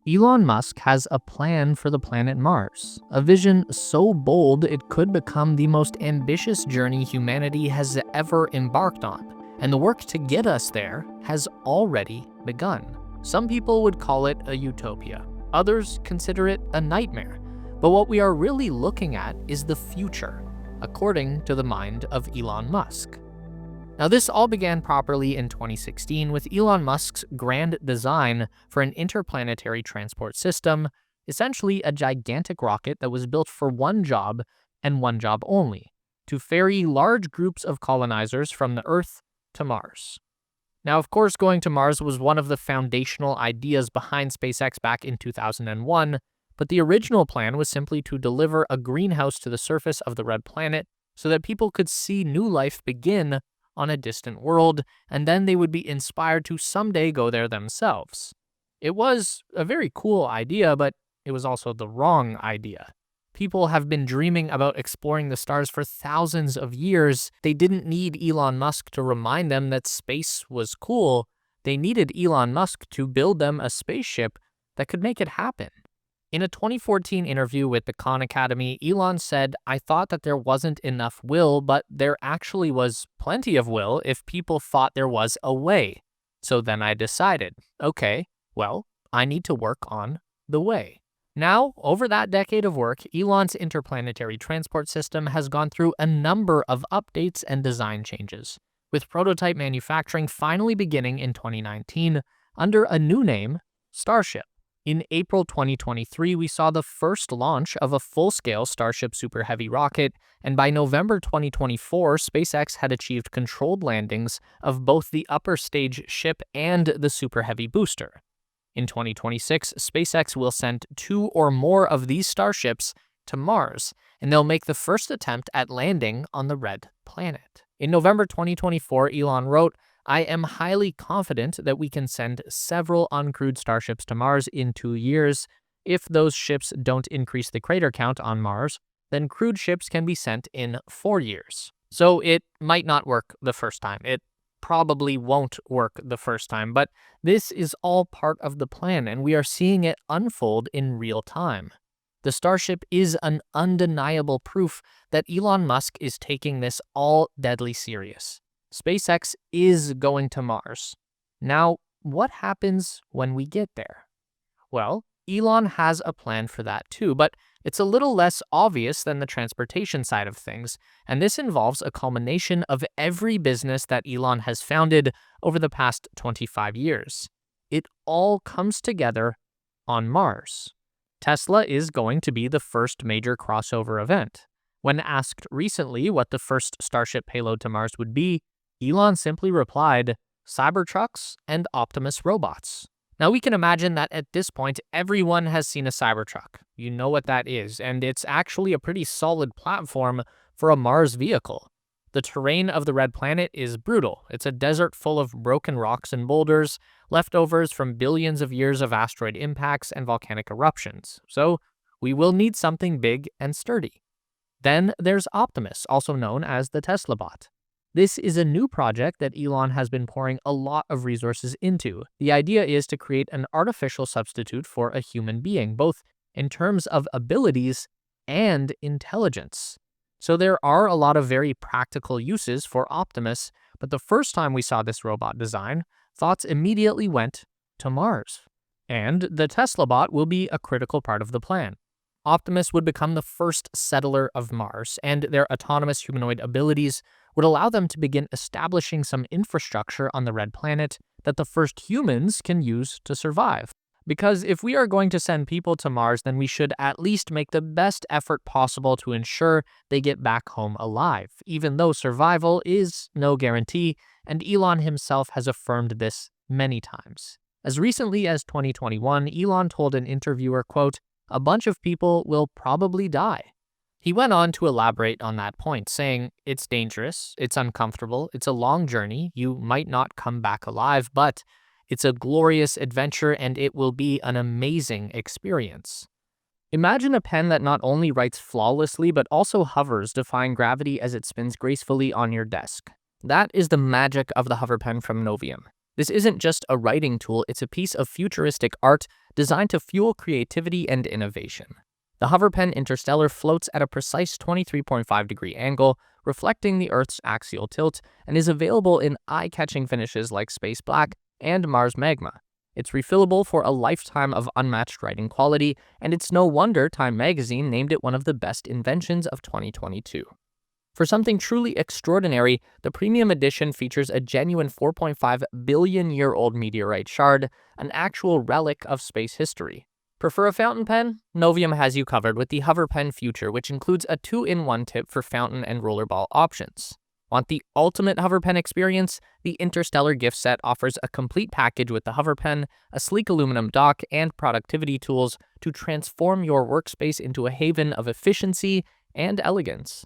Elon Musk has a plan for the planet Mars, a vision so bold it could become the most ambitious journey humanity has ever embarked on, and the work to get us there has already begun. Some people would call it a utopia, others consider it a nightmare, but what we are really looking at is the future, according to the mind of Elon Musk. Now, this all began properly in 2016 with Elon Musk's grand design for an interplanetary transport system, essentially a gigantic rocket that was built for one job and one job only, to ferry large groups of colonizers from the Earth to Mars. Now, of course, going to Mars was one of the foundational ideas behind SpaceX back in 2001, but the original plan was simply to deliver a greenhouse to the surface of the red planet so that people could see new life begin on a distant world, and then they would be inspired to someday go there themselves. It was a very cool idea, but it was also the wrong idea. People have been dreaming about exploring the stars for thousands of years. They didn't need Elon Musk to remind them that space was cool. They needed Elon Musk to build them a spaceship that could make it happen. In a 2014 interview with the Khan Academy, Elon said, "I thought that there wasn't enough will, but there actually was plenty of will if people thought there was a way. So then I decided, okay, well, I need to work on the way." Now, over that decade of work, Elon's interplanetary transport system has gone through a number of updates and design changes, with prototype manufacturing finally beginning in 2019 under a new name, Starship. In April 2023, we saw the first launch of a full-scale Starship Super Heavy rocket, and by November 2024, SpaceX had achieved controlled landings of both the upper stage ship and the Super Heavy booster. In 2026, SpaceX will send 2 or more of these Starships to Mars, and they'll make the first attempt at landing on the red planet. In November 2024, Elon wrote, "I am highly confident that we can send several uncrewed Starships to Mars in 2 years. If those ships don't increase the crater count on Mars, then crewed ships can be sent in 4 years." So it might not work the first time. It probably won't work the first time, but this is all part of the plan, and we are seeing it unfold in real time. The Starship is an undeniable proof that Elon Musk is taking this all deadly serious. SpaceX is going to Mars. Now, what happens when we get there? Well, Elon has a plan for that too, but it's a little less obvious than the transportation side of things, and this involves a culmination of every business that Elon has founded over the past 25 years. It all comes together on Mars. Tesla is going to be the first major crossover event. When asked recently what the first Starship payload to Mars would be, Elon simply replied, "Cybertrucks and Optimus robots." Now we can imagine that at this point, everyone has seen a Cybertruck. You know what that is, and it's actually a pretty solid platform for a Mars vehicle. The terrain of the red planet is brutal. It's a desert full of broken rocks and boulders, leftovers from billions of years of asteroid impacts and volcanic eruptions. So we will need something big and sturdy. Then there's Optimus, also known as the Tesla bot. This is a new project that Elon has been pouring a lot of resources into. The idea is to create an artificial substitute for a human being, both in terms of abilities and intelligence. So there are a lot of very practical uses for Optimus, but the first time we saw this robot design, thoughts immediately went to Mars. And the Tesla bot will be a critical part of the plan. Optimus would become the first settler of Mars, and their autonomous humanoid abilities would allow them to begin establishing some infrastructure on the red planet that the first humans can use to survive. Because if we are going to send people to Mars, then we should at least make the best effort possible to ensure they get back home alive, even though survival is no guarantee, and Elon himself has affirmed this many times. As recently as 2021, Elon told an interviewer, quote, "A bunch of people will probably die." He went on to elaborate on that point, saying, "It's dangerous, it's uncomfortable, it's a long journey, you might not come back alive, but it's a glorious adventure and it will be an amazing experience." Imagine a pen that not only writes flawlessly, but also hovers, defying gravity as it spins gracefully on your desk. That is the magic of the hover pen from Novium. This isn't just a writing tool, it's a piece of futuristic art designed to fuel creativity and innovation. The HoverPen Interstellar floats at a precise 23.5-degree angle, reflecting the Earth's axial tilt, and is available in eye-catching finishes like space black and Mars magma. It's refillable for a lifetime of unmatched writing quality, and it's no wonder Time magazine named it one of the best inventions of 2022. For something truly extraordinary, the premium edition features a genuine 4.5 billion-year-old meteorite shard, an actual relic of space history. Prefer a fountain pen? Novium has you covered with the HoverPen Future, which includes a 2-in-1 tip for fountain and rollerball options. Want the ultimate HoverPen experience? The Interstellar gift set offers a complete package with the HoverPen, a sleek aluminum dock, and productivity tools to transform your workspace into a haven of efficiency and elegance.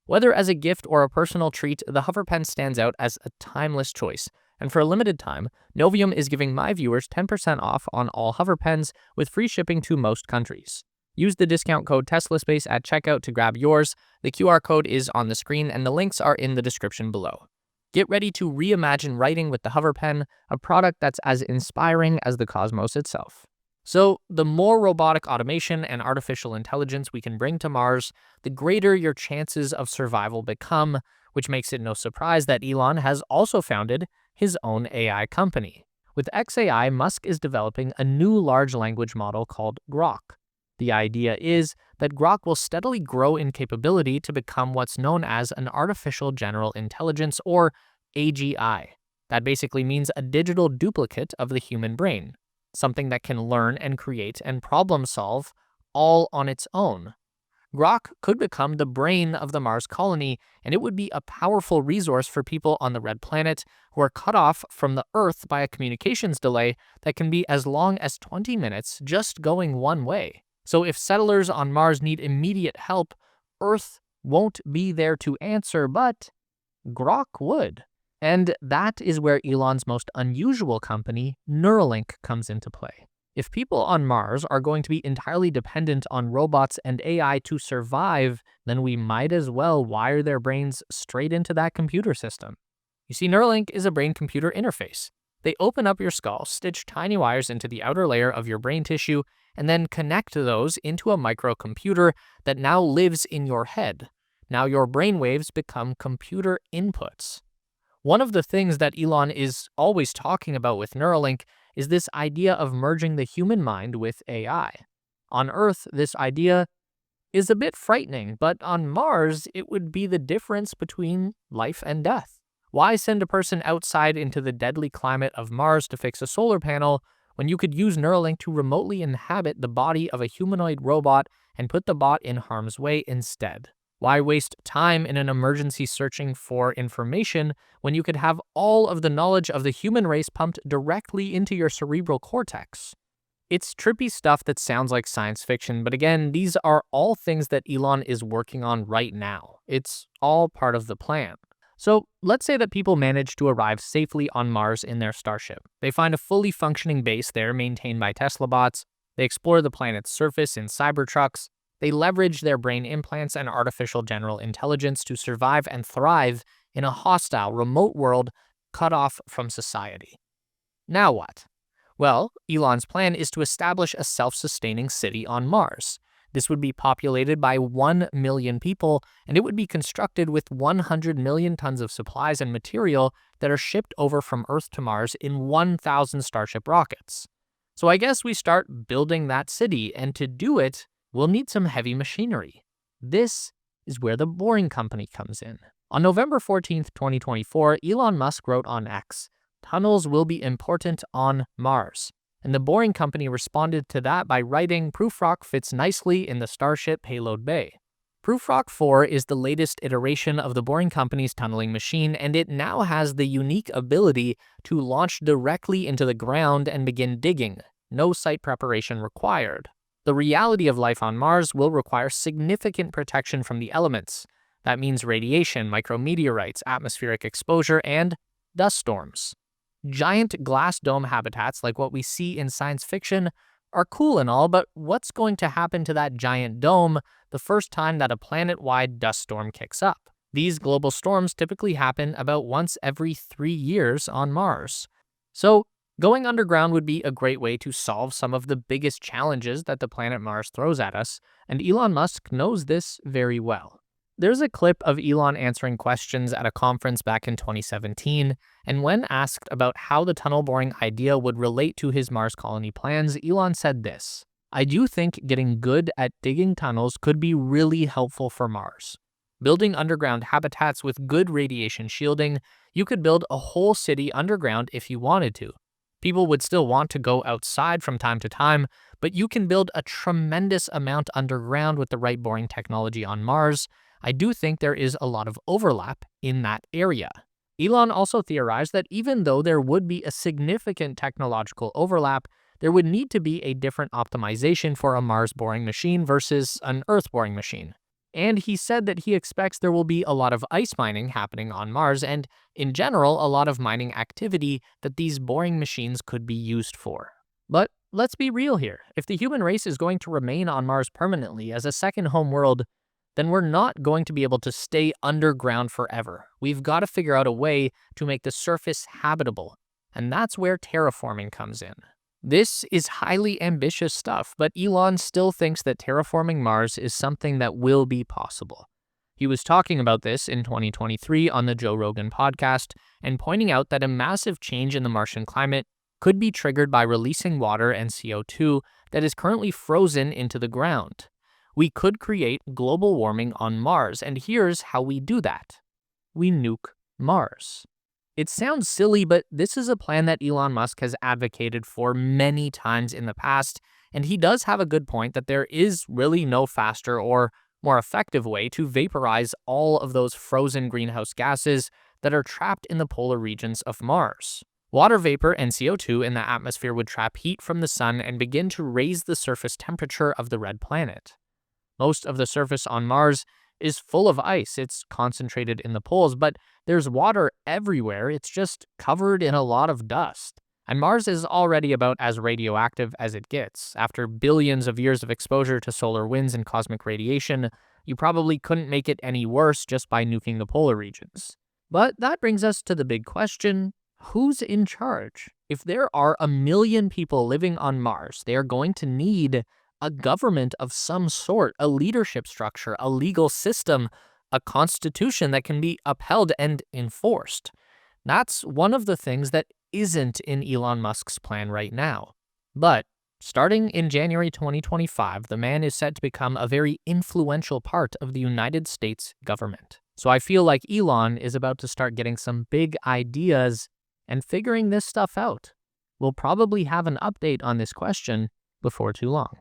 Whether as a gift or a personal treat, the HoverPen stands out as a timeless choice. And for a limited time, Novium is giving my viewers 10% off on all HoverPens with free shipping to most countries. Use the discount code TeslaSpace at checkout to grab yours. The QR code is on the screen and the links are in the description below. Get ready to reimagine writing with the HoverPen, a product that's as inspiring as the cosmos itself. So, the more robotic automation and artificial intelligence we can bring to Mars, the greater your chances of survival become, which makes it no surprise that Elon has also founded his own AI company. With XAI, Musk is developing a new large language model called Grok. The idea is that Grok will steadily grow in capability to become what's known as an artificial general intelligence, or AGI. That basically means a digital duplicate of the human brain, something that can learn and create and problem solve all on its own. Grok could become the brain of the Mars colony, and it would be a powerful resource for people on the Red Planet who are cut off from the Earth by a communications delay that can be as long as 20 minutes just going one way. So if settlers on Mars need immediate help, Earth won't be there to answer, but Grok would. And that is where Elon's most unusual company, Neuralink, comes into play. If people on Mars are going to be entirely dependent on robots and AI to survive, then we might as well wire their brains straight into that computer system. You see, Neuralink is a brain-computer interface. They open up your skull, stitch tiny wires into the outer layer of your brain tissue, and then connect those into a microcomputer that now lives in your head. Now your brainwaves become computer inputs. One of the things that Elon is always talking about with Neuralink is this idea of merging the human mind with AI. On Earth, this idea is a bit frightening, but on Mars, it would be the difference between life and death. Why send a person outside into the deadly climate of Mars to fix a solar panel when you could use Neuralink to remotely inhabit the body of a humanoid robot and put the bot in harm's way instead? Why waste time in an emergency searching for information when you could have all of the knowledge of the human race pumped directly into your cerebral cortex? It's trippy stuff that sounds like science fiction, but again, these are all things that Elon is working on right now. It's all part of the plan. So let's say that people manage to arrive safely on Mars in their Starship. They find a fully functioning base there maintained by Tesla bots. They explore the planet's surface in Cybertrucks. They leverage their brain implants and artificial general intelligence to survive and thrive in a hostile, remote world cut off from society. Now what? Well, Elon's plan is to establish a self-sustaining city on Mars. This would be populated by 1 million people, and it would be constructed with 100 million tons of supplies and material that are shipped over from Earth to Mars in 1,000 Starship rockets. So I guess we start building that city, and to do it, we'll need some heavy machinery. This is where the Boring Company comes in. On November 14th, 2024, Elon Musk wrote on X, "Tunnels will be important on Mars." And the Boring Company responded to that by writing, "Prufrock fits nicely in the Starship payload bay." Prufrock 4 is the latest iteration of the Boring Company's tunneling machine, and it now has the unique ability to launch directly into the ground and begin digging. No site preparation required. The reality of life on Mars will require significant protection from the elements. That means radiation, micrometeorites, atmospheric exposure, and dust storms. Giant glass dome habitats like what we see in science fiction are cool and all, but what's going to happen to that giant dome the first time that a planet-wide dust storm kicks up? These global storms typically happen about once every 3 years on Mars. So, going underground would be a great way to solve some of the biggest challenges that the planet Mars throws at us, and Elon Musk knows this very well. There's a clip of Elon answering questions at a conference back in 2017, and when asked about how the tunnel boring idea would relate to his Mars colony plans, Elon said this: "I do think getting good at digging tunnels could be really helpful for Mars. Building underground habitats with good radiation shielding, you could build a whole city underground if you wanted to. People would still want to go outside from time to time, but you can build a tremendous amount underground with the right boring technology on Mars. I do think there is a lot of overlap in that area." Elon also theorized that even though there would be a significant technological overlap, there would need to be a different optimization for a Mars boring machine versus an Earth boring machine. And he said that he expects there will be a lot of ice mining happening on Mars and, in general, a lot of mining activity that these boring machines could be used for. But let's be real here. If the human race is going to remain on Mars permanently as a second home world, then we're not going to be able to stay underground forever. We've got to figure out a way to make the surface habitable, and that's where terraforming comes in. This is highly ambitious stuff, but Elon still thinks that terraforming Mars is something that will be possible. He was talking about this in 2023 on the Joe Rogan podcast and pointing out that a massive change in the Martian climate could be triggered by releasing water and CO2 that is currently frozen into the ground. We could create global warming on Mars, and here's how we do that. We nuke Mars. It sounds silly, but this is a plan that Elon Musk has advocated for many times in the past, and he does have a good point that there is really no faster or more effective way to vaporize all of those frozen greenhouse gases that are trapped in the polar regions of Mars. Water vapor and CO2 in the atmosphere would trap heat from the sun and begin to raise the surface temperature of the red planet. Most of the surface on Mars is full of ice. It's concentrated in the poles, but there's water everywhere. It's just covered in a lot of dust. And Mars is already about as radioactive as it gets. After billions of years of exposure to solar winds and cosmic radiation, you probably couldn't make it any worse just by nuking the polar regions. But that brings us to the big question: who's in charge? If there are 1 million people living on Mars, they are going to need a government of some sort, a leadership structure, a legal system, a constitution that can be upheld and enforced. That's one of the things that isn't in Elon Musk's plan right now. But starting in January 2025, the man is set to become a very influential part of the United States government. So I feel like Elon is about to start getting some big ideas and figuring this stuff out. We'll probably have an update on this question before too long.